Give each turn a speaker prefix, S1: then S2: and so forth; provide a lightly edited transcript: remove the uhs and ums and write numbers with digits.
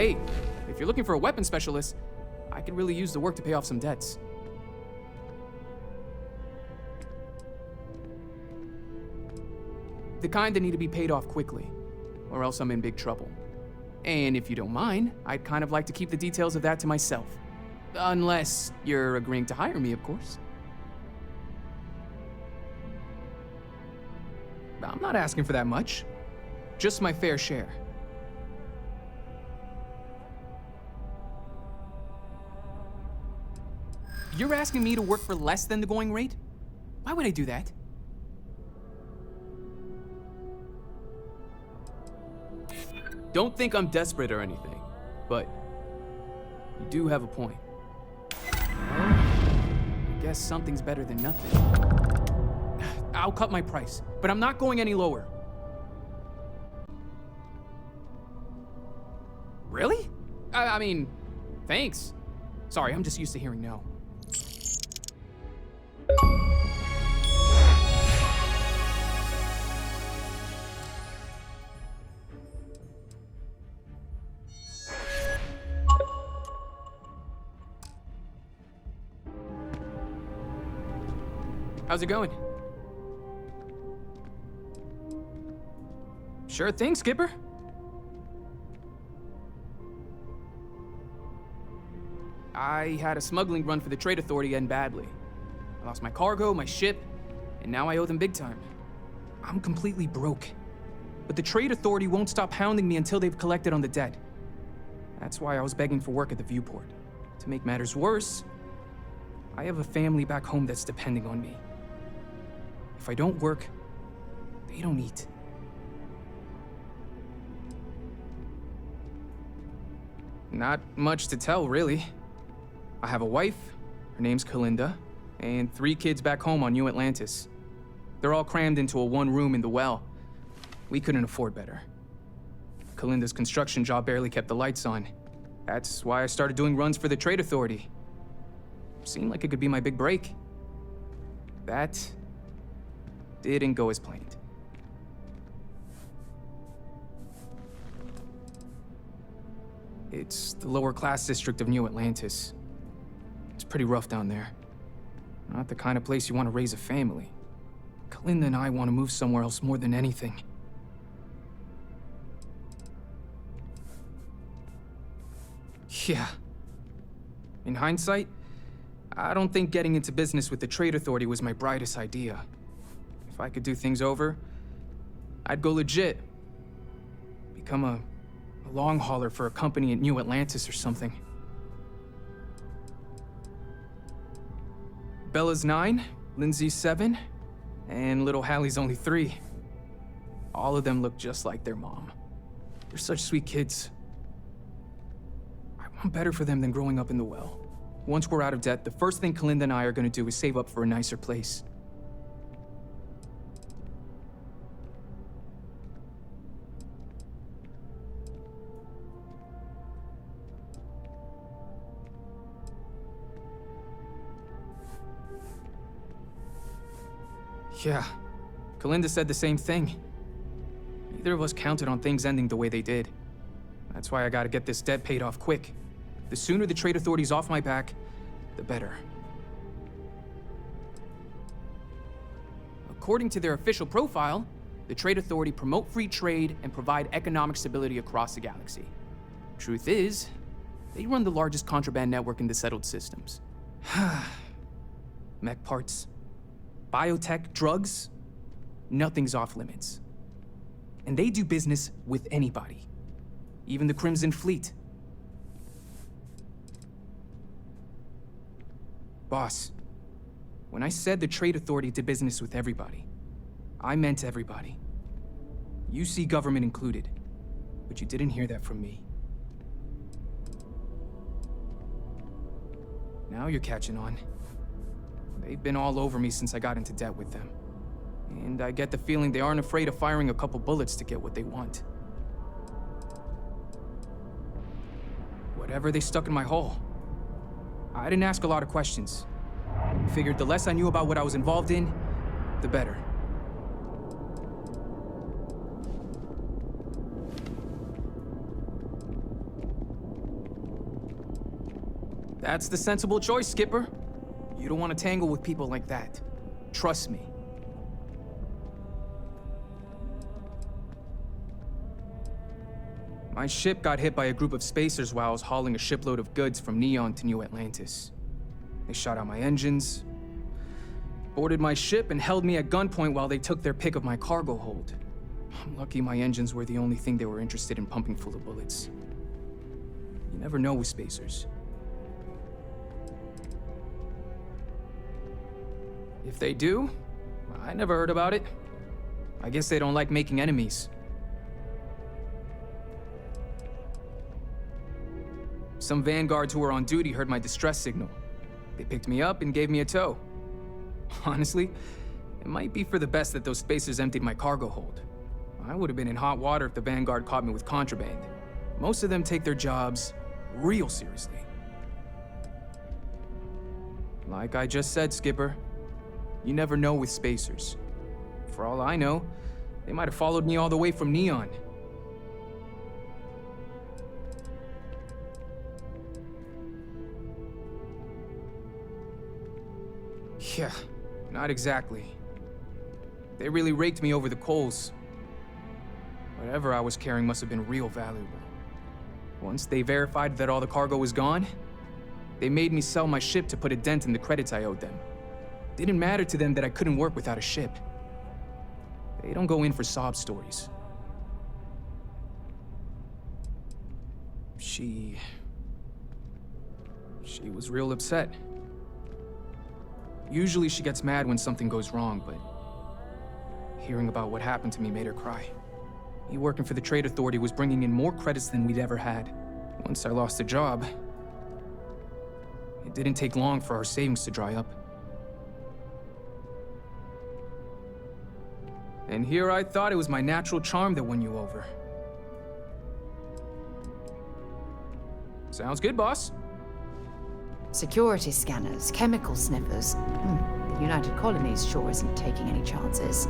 S1: Hey, if you're looking for a weapon specialist, I could really use the work to pay off some debts. The kind that need to be paid off quickly, or else I'm in big trouble. And if you don't mind, I'd kind of like to keep the details of that to myself. Unless you're agreeing to hire me, of course. I'm not asking for that much. Just my fair share. You're asking me to work for less than the going rate? Why would I do that? Don't think I'm desperate or anything, but you do have a point. Well, I guess something's better than nothing. I'll cut my price, but I'm not going any lower. Really? I mean, thanks. Sorry, I'm just used to hearing no. How's it going? Sure thing, Skipper. I had a smuggling run for the Trade Authority end badly. I lost my cargo, my ship, and now I owe them big time. I'm completely broke. But the Trade Authority won't stop hounding me until they've collected on the debt. That's why I was begging for work at the Viewport. To make matters worse, I have a family back home that's depending on me. If I don't work, they don't eat. Not much to tell, really. I have a wife, her name's Kalinda, and 3 kids back home on New Atlantis. They're all crammed into a 1-room in the well. We couldn't afford better. Kalinda's construction job barely kept the lights on. That's why I started doing runs for the Trade Authority. Seemed like it could be my big break. That didn't go as planned. It's the lower class district of New Atlantis. It's pretty rough down there. Not the kind of place you want to raise a family. Kalinda and I want to move somewhere else more than anything. Yeah. In hindsight, I don't think getting into business with the Trade Authority was my brightest idea. If I could do things over, I'd go legit. Become a long hauler for a company in New Atlantis or something. Bella's 9, Lindsay's 7, and little Hallie's only 3. All of them look just like their mom. They're such sweet kids. I want better for them than growing up in the well. Once we're out of debt, the first thing Kalinda and I are gonna do is save up for a nicer place. Yeah, Kalinda said the same thing. Neither of us counted on things ending the way they did. That's why I gotta get this debt paid off quick. The sooner the Trade Authority's off my back, the better. According to their official profile, the Trade Authority promote free trade and provide economic stability across the galaxy. Truth is, they run the largest contraband network in the settled systems. Mech parts, biotech, drugs, nothing's off limits. And they do business with anybody, even the Crimson Fleet. Boss, when I said the Trade Authority did business with everybody, I meant everybody. UC government included, but you didn't hear that from me. Now you're catching on. They've been all over me since I got into debt with them. And I get the feeling they aren't afraid of firing a couple bullets to get what they want. Whatever they stuck in my hull, I didn't ask a lot of questions. I figured the less I knew about what I was involved in, the better. That's the sensible choice, Skipper. You don't want to tangle with people like that. Trust me. My ship got hit by a group of spacers while I was hauling a shipload of goods from Neon to New Atlantis. They shot out my engines, boarded my ship, and held me at gunpoint while they took their pick of my cargo hold. I'm lucky my engines were the only thing they were interested in pumping full of bullets. You never know with spacers. If they do, I never heard about it. I guess they don't like making enemies. Some vanguards who were on duty heard my distress signal. They picked me up and gave me a tow. Honestly, it might be for the best that those spacers emptied my cargo hold. I would have been in hot water if the vanguard caught me with contraband. Most of them take their jobs real seriously. Like I just said, Skipper, you never know with spacers. For all I know, they might have followed me all the way from Neon. Yeah, not exactly. They really raked me over the coals. Whatever I was carrying must have been real valuable. Once they verified that all the cargo was gone, they made me sell my ship to put a dent in the credits I owed them. Didn't matter to them that I couldn't work without a ship. They don't go in for sob stories. She was real upset. Usually she gets mad when something goes wrong, but hearing about what happened to me made her cry. Me working for the Trade Authority was bringing in more credits than we'd ever had. Once I lost the job, it didn't take long for our savings to dry up. And here I thought it was my natural charm that won you over. Sounds good, boss.
S2: Security scanners, chemical sniffers. The United Colonies sure isn't taking any chances.